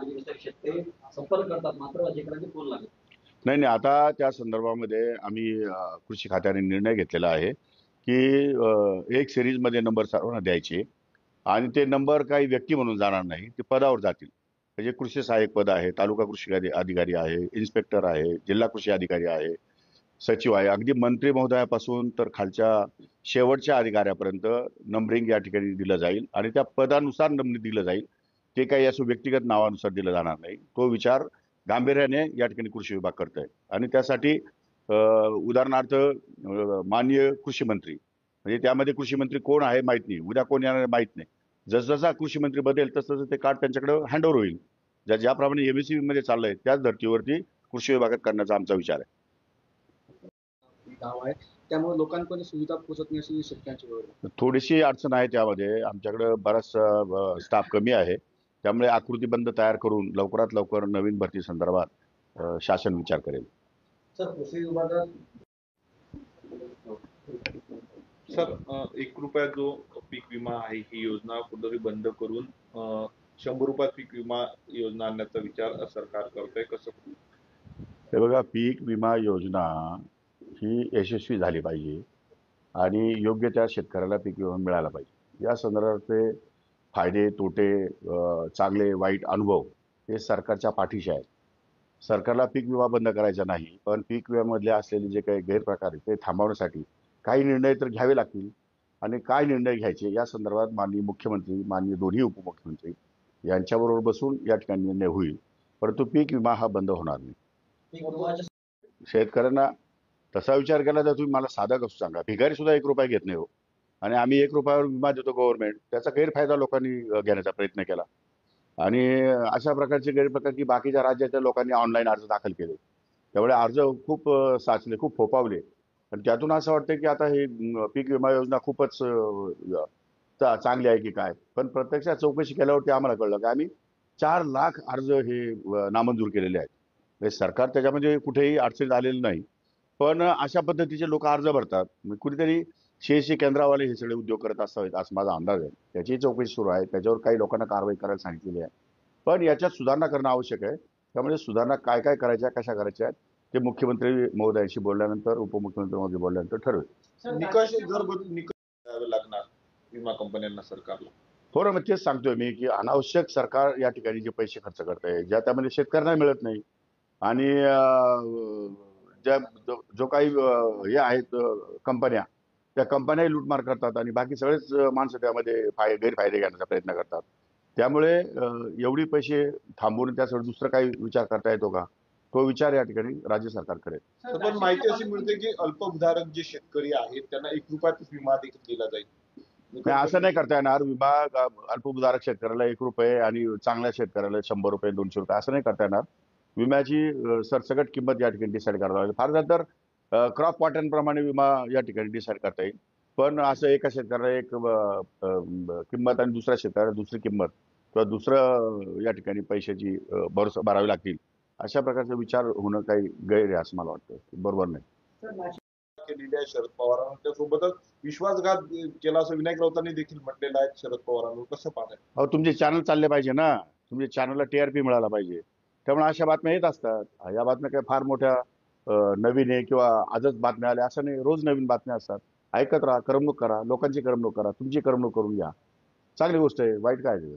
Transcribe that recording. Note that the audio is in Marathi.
ते संपर्क करतात, मात्र अधिकाऱ्यांनी फोन लागत नाही नाही, आता त्या संदर्भामध्ये आम्ही कृषी खात्याने निर्णय घेतलेला आहे की एक सिरीजमध्ये नंबर सर्वांना द्यायचे आणि ते नंबर काही व्यक्ती म्हणून जाणार नाही, ते पदावर जातील. म्हणजे कृषी सहाय्यक पद आहे, तालुका कृषी अधिकारी आहे, इन्स्पेक्टर आहे, जिल्हा कृषी अधिकारी आहे, सचिव आहे, अगदी मंत्री महोदयापासून तर खालच्या शेवटच्या अधिकाऱ्यापर्यंत नंबरिंग या ठिकाणी दिलं जाईल आणि त्या पदानुसार नंबर दिलं जाईल. ते काही असं व्यक्तिगत नावानुसार दिलं जाणार नाही. तो विचार गांभीर्याने या ठिकाणी कृषी विभाग करत आहे आणि त्यासाठी उदाहरणार्थ माननीय कृषी मंत्री, म्हणजे त्यामध्ये कृषी मंत्री कोण आहे माहित नाही, उद्या कोण येणार माहित नाही. जसजसा कृषी मंत्री बदलेल तसं ते कार्ड त्यांच्याकडे हँडओव्हर होईल. ज्याप्रमाणे एमएससीबी मध्ये चाललंय त्याच धर्तीवरती कृषी विभागात करण्याचा आमचा विचार आहे. गाव आहे, त्यामुळे लोकांपर्यंत सुविधा पोहोचत नाही अशी शेतकऱ्यांची वेळ थोडीशी अडचण आहे. त्यामध्ये आमच्याकडे बराच स्टाफ कमी आहे, त्यामुळे आकृतीबंध तयार करून लवकरात लवकर नवीन भरती संदर्भात शासन विचार करेल. सर, कृषी विभागात सर 1 रुपया जो पीक विमा आहे ही योजना कुठेतरी बंद करून 100 रुपयात पीक विमा योजना आणण्याचा विचार सरकार करतंय, कसं? हे बघा, पीक विमा योजना ही यशस्वी झाली पाहिजे आणि योग्य त्या शेतकऱ्याला पीक विमा मिळाला पाहिजे. या संदर्भातले फायदे तोटे, चांगले वाईट अनुभव हे सरकारच्या पाठीशी आहेत. सरकारला पीक विमा बंद करायचा नाही, पण पीक विम्यामधले असलेले जे काही गैरप्रकार ते थांबवण्यासाठी काही निर्णय तर घ्यावे लागतील आणि काय निर्णय घ्यायचे या संदर्भात माननीय मुख्यमंत्री, माननीय दोन्ही उपमुख्यमंत्री यांच्याबरोबर बसून या ठिकाणी निर्णय होईल. परंतु पीक विमा हा बंद होणार नाही. शेतकऱ्यांना तसा विचार केला तर तुम्ही मला साधा कसं सांगा, भिकारी सुद्धा 1 रुपया घेत नाही हो, आणि आम्ही 1 रुपयावर विमा देतो गव्हर्नमेंट, त्याचा गैरफायदा लोकांनी घेण्याचा प्रयत्न केला आणि अशा प्रकारचे गैरप्रकार की बाकीच्या राज्याच्या लोकांनी ऑनलाईन अर्ज दाखल केले. त्यामुळे अर्ज खूप साचले, खूप फोपावले आणि त्यातून असं वाटतं की आता हे पीक विमा योजना खूपच चांगली आहे की काय. पण प्रत्यक्षात चौकशी केल्यावरती आम्हाला कळलं की आम्ही 4 लाख अर्ज हे नामंजूर केलेले आहेत. म्हणजे सरकार त्याच्यामध्ये कुठेही अडचणीत आलेलं नाही, पण अशा पद्धतीचे लोक अर्ज भरतात. कुठेतरी शेती केंद्रावाले हे सगळे उद्योग करत असावेत असं माझा अंदाज आहे. त्याची चौकशी सुरू आहे, त्याच्यावर काही लोकांना कारवाई करायला सांगितलेली आहे, पण याच्यात सुधारणा करणं आवश्यक आहे. त्यामुळे सुधारणा काय काय करायच्या, कशा करायच्या आहेत ते मुख्यमंत्री महोदयांशी बोलल्यानंतर, उपमुख्यमंत्री महोदय बोलल्यानंतर ठरवेल. निकष जर द्यावे लागणार विमा कंपन्यांना सरकारला. हो ना, मग तेच सांगतोय मी की अनावश्यक सरकार या ठिकाणी जे पैसे खर्च करत आहे, ज्या त्यामध्ये शेतकऱ्यांना मिळत नाही आणि ज्या जो काही हे आहेत कंपन्या, त्या कंपन्याही लूटमार करतात आणि बाकी सगळेच माणसं त्यामध्ये गैरफायदे घेण्याचा प्रयत्न करतात. त्यामुळे एवढी पैसे थांबवून त्यासाठी दुसरं काही विचार करता येतो का, तो विचार या ठिकाणी राज्य सरकार करेल. पण माहिती अशी मिळते की अल्पभूधारक जे शेतकरी आहेत त्यांना 1 रुपयात विमा देखील दिला जाईल. नाही, असं नाही करता येणार. विमा अल्पभूधारक शेतकऱ्याला 1 रुपये आणि चांगल्या शेतकऱ्याला 100 रुपये, 200 रुपये असं नाही करता येणार. विम्याची सरसकट किंमत या ठिकाणी डिसाईड करावी लागेल. फार झालं तर क्रॉप पॅटर्नप्रमाणे विमा या ठिकाणी डिसाईड करता येईल, पण असं एका शेतकऱ्याला एक किंमत आणि दुसऱ्या शेतकऱ्याला दुसरी किंमत किंवा दुसरं या ठिकाणी पैशाची भरावी लागतील, अशा प्रकारचा विचार होणं काही गैर आहे असं मला वाटतं. बरोबर नाही. केलेली आहे शरद पवारांना, त्यासोबतच विश्वासघात केला असं विनायक राऊतांनी देखील म्हटलेलं आहे शरद पवारांवर. कसं पाहताय? अहो, तुमचे चॅनल चालले पाहिजे ना, तुमच्या चॅनलला TRP मिळाला पाहिजे. त्यामुळे अशा बातम्या येत असतात. या बातम्या काही फार मोठ्या नवीन आहे किंवा आजच बातम्या आल्या असं नाही, रोज नवीन बातम्या असतात. ऐकत राहा, करमणूक करा, लोकांची करमणूक करा, तुमची करमणूक करून घ्या. चांगली गोष्ट आहे, वाईट काय आहे?